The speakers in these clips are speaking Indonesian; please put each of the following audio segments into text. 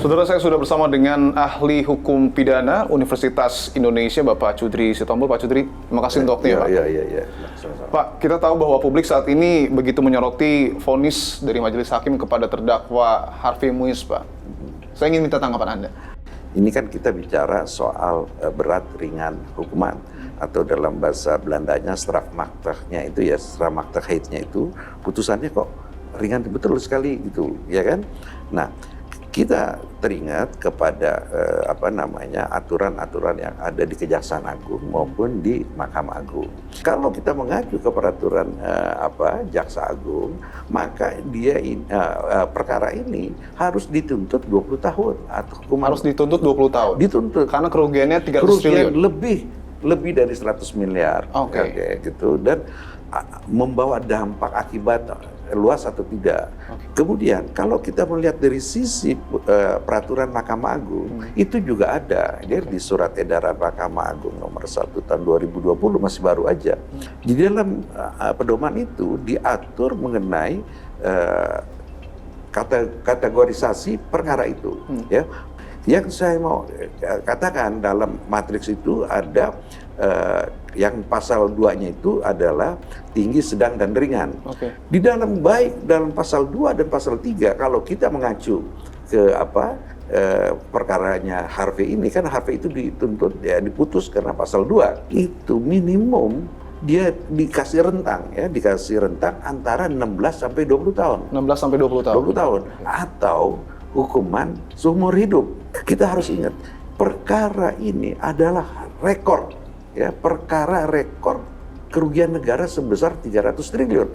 Saudara, saya sudah bersama dengan ahli hukum pidana Universitas Indonesia, Bapak Chudri Sitompul. Pak Chudri, terima kasih untuk waktunya, Pak. Iya. Pak, kita tahu bahwa publik saat ini begitu menyoroti vonis dari majelis hakim kepada terdakwa Harvey Muiz, Pak. Saya ingin minta tanggapan Anda. Ini kan kita bicara soal berat ringan hukuman, atau dalam bahasa Belandanya strafmachtnya itu ya, strafmachtigheidnya itu putusannya kok ringan betul sekali gitu, ya kan? Nah, kita teringat kepada aturan-aturan yang ada di Kejaksaan Agung maupun di Mahkamah Agung. Kalau kita mengacu ke peraturan Jaksa Agung, maka perkara ini harus dituntut 20 tahun atau hukuman Harus dituntut 20 tahun? Dituntut. Karena kerugiannya 300 Kerugian triliun? lebih dari 100 miliar. Oke. Gitu. Dan membawa dampak akibat luas atau tidak. Kemudian kalau kita melihat dari sisi peraturan Mahkamah Agung, itu juga ada. Dia di surat edaran Mahkamah Agung nomor 1 tahun 2020, masih baru aja. Di dalam pedoman itu diatur mengenai kategorisasi perkara itu. Ya. Yang saya mau katakan dalam matriks itu ada yang pasal 2-nya itu adalah tinggi, sedang, dan ringan. Di dalam dalam pasal 2 dan pasal 3, kalau kita mengacu ke perkaranya Harvey ini, kan Harvey itu dituntut, ya diputus karena pasal 2. Itu minimum dia dikasih rentang antara 16 sampai 20 tahun. 16 sampai 20 tahun. 20 tahun. Atau hukuman seumur hidup. Kita harus ingat, perkara ini adalah rekor, ya, perkara rekor kerugian negara sebesar 300 triliun.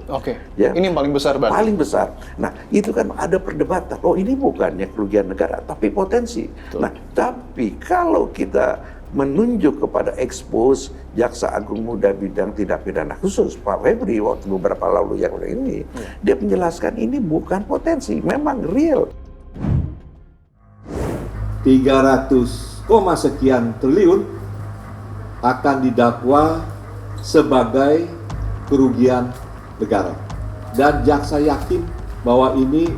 Ya. Ini yang paling besar, Bang. Paling besar. Nah, itu kan ada perdebatan. Oh, ini bukannya kerugian negara, tapi potensi. Betul. Nah, tapi kalau kita menunjuk kepada expose Jaksa Agung Muda bidang tindak pidana khusus Pak Febri waktu beberapa lalu yang ini, dia menjelaskan ini bukan potensi, memang real. 300, sekian triliun akan didakwa sebagai kerugian negara. Dan jaksa yakin bahwa ini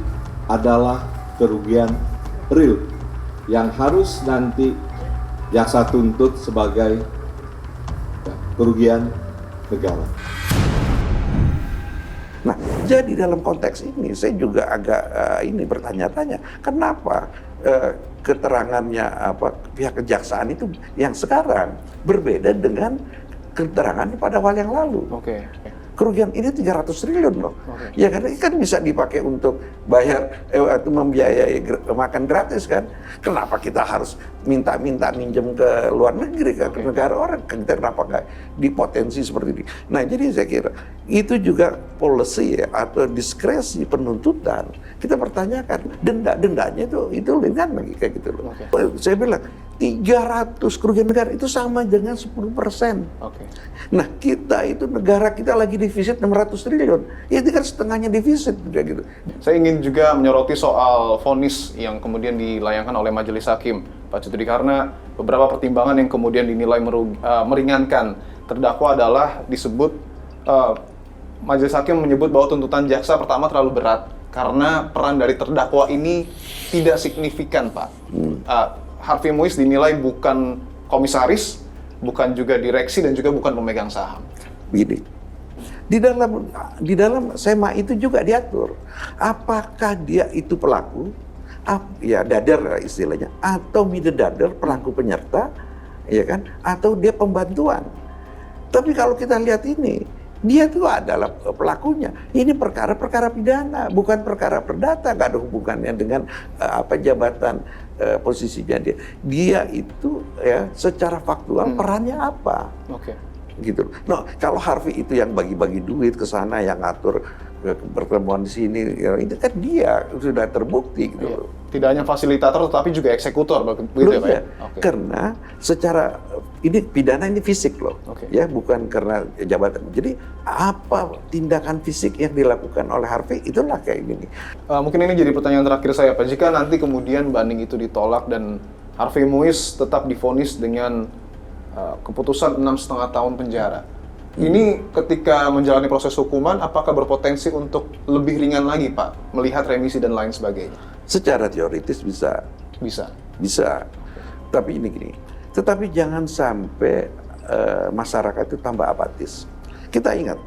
adalah kerugian real yang harus nanti jaksa tuntut sebagai kerugian negara. Nah, jadi dalam konteks ini saya juga agak bertanya-tanya, kenapa keterangannya pihak kejaksaan itu yang sekarang berbeda dengan keterangannya pada awal yang lalu. Kerugian ini 300 triliun loh. Ya karena kan bisa dipakai untuk bayar atau membiayai makan gratis kan. Kenapa kita harus minta minjem ke luar negeri, ke negara orang? Kenapa nggak dipotensi seperti ini? Nah, jadi saya kira itu juga policy atau diskresi penuntutan. Kita pertanyakan dendanya itu ringan lagi kayak gitu loh. Saya bilang 300 kerugian negara itu sama dengan 10%. Nah, kita itu negara kita lagi defisit 600 triliun. Ya itu kan setengahnya defisit kayak gitu. Saya ingin juga menyoroti soal vonis yang kemudian dilayangkan oleh majelis hakim, Pak Chudri, karena beberapa pertimbangan yang kemudian dinilai meringankan terdakwa adalah disebut majelis hakim menyebut bahwa tuntutan jaksa pertama terlalu berat karena peran dari terdakwa ini tidak signifikan, Pak. Harvey Muiz dinilai bukan komisaris, bukan juga direksi, dan juga bukan pemegang saham. Begini, di dalam SEMA itu juga diatur apakah dia itu pelaku, ya dadar istilahnya, atau middle pelaku penyerta, ya kan, atau dia pembantuan. Tapi kalau kita lihat ini, dia itu adalah pelakunya. Ini perkara pidana, bukan perkara perdata, nggak ada hubungannya dengan jabatan posisinya dia. Dia itu ya secara faktual perannya apa? Gitu. Nah, kalau Harvey itu yang bagi-bagi duit ke sana, yang ngatur pertemuan di sini, ya, itu kan dia sudah terbukti gitu. Tidak hanya fasilitator tetapi juga eksekutor, begitu ya, Pak? Karena secara ini pidana ini fisik loh, ya bukan karena jabatan. Jadi apa tindakan fisik yang dilakukan oleh Harvey itulah kayak gini. Mungkin ini jadi pertanyaan terakhir saya, Pak. Jika nanti kemudian banding itu ditolak dan Harvey Muiz tetap divonis dengan keputusan 6,5 tahun penjara, ini ketika menjalani proses hukuman, apakah berpotensi untuk lebih ringan lagi, Pak, melihat remisi dan lain sebagainya? Secara teoritis bisa Bisa. Tapi ini gini, tetapi jangan sampai masyarakat itu tambah apatis. Kita ingat,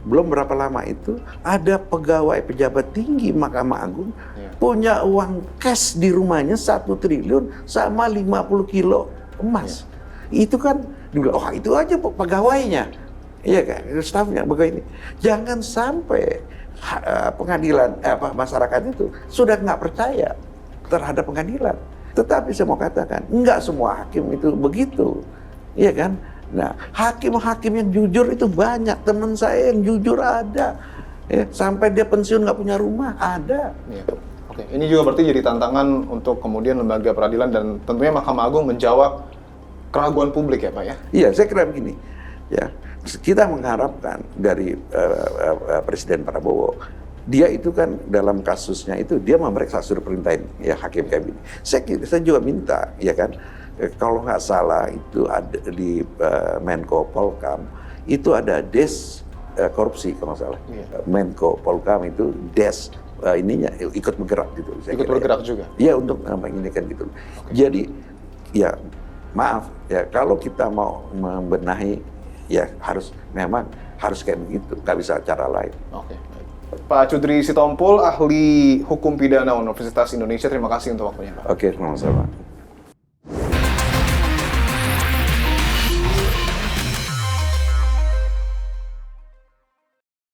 belum berapa lama itu ada pegawai pejabat tinggi Mahkamah Agung punya uang cash di rumahnya 1 triliun sama 50 kilo emas. Itu kan dibilang, oh itu aja pegawainya. Iya kan, stafnya begini. Jangan sampai pengadilan masyarakat itu sudah nggak percaya terhadap pengadilan. Tetapi saya mau katakan, nggak semua hakim itu begitu, iya kan? Nah, hakim-hakim yang jujur itu banyak. Teman saya yang jujur ada, ya, sampai dia pensiun nggak punya rumah ada. Ya. Oke, ini juga berarti jadi tantangan untuk kemudian lembaga peradilan dan tentunya Mahkamah Agung menjawab keraguan publik ya Pak ya? Iya, saya kira begini, ya kita mengharapkan dari Presiden Prabowo, dia itu kan dalam kasusnya itu dia memeriksa surat perintahan ya hakim kabinet. Saya juga minta, ya kan, kalau nggak salah itu ada di Menko Polkam itu ada des korupsi kalau nggak salah. Menko Polkam itu des ininya ikut bergerak gitu. Ikut bergerak juga? Iya, untuk ini kan gitu. Jadi ya maaf ya, kalau kita mau membenahi ya memang harus kayak begitu, nggak bisa cara lain. Oke. Pak Chudri Sitompul, ahli hukum pidana Universitas Indonesia, terima kasih untuk waktunya Pak. Oke, sama-sama.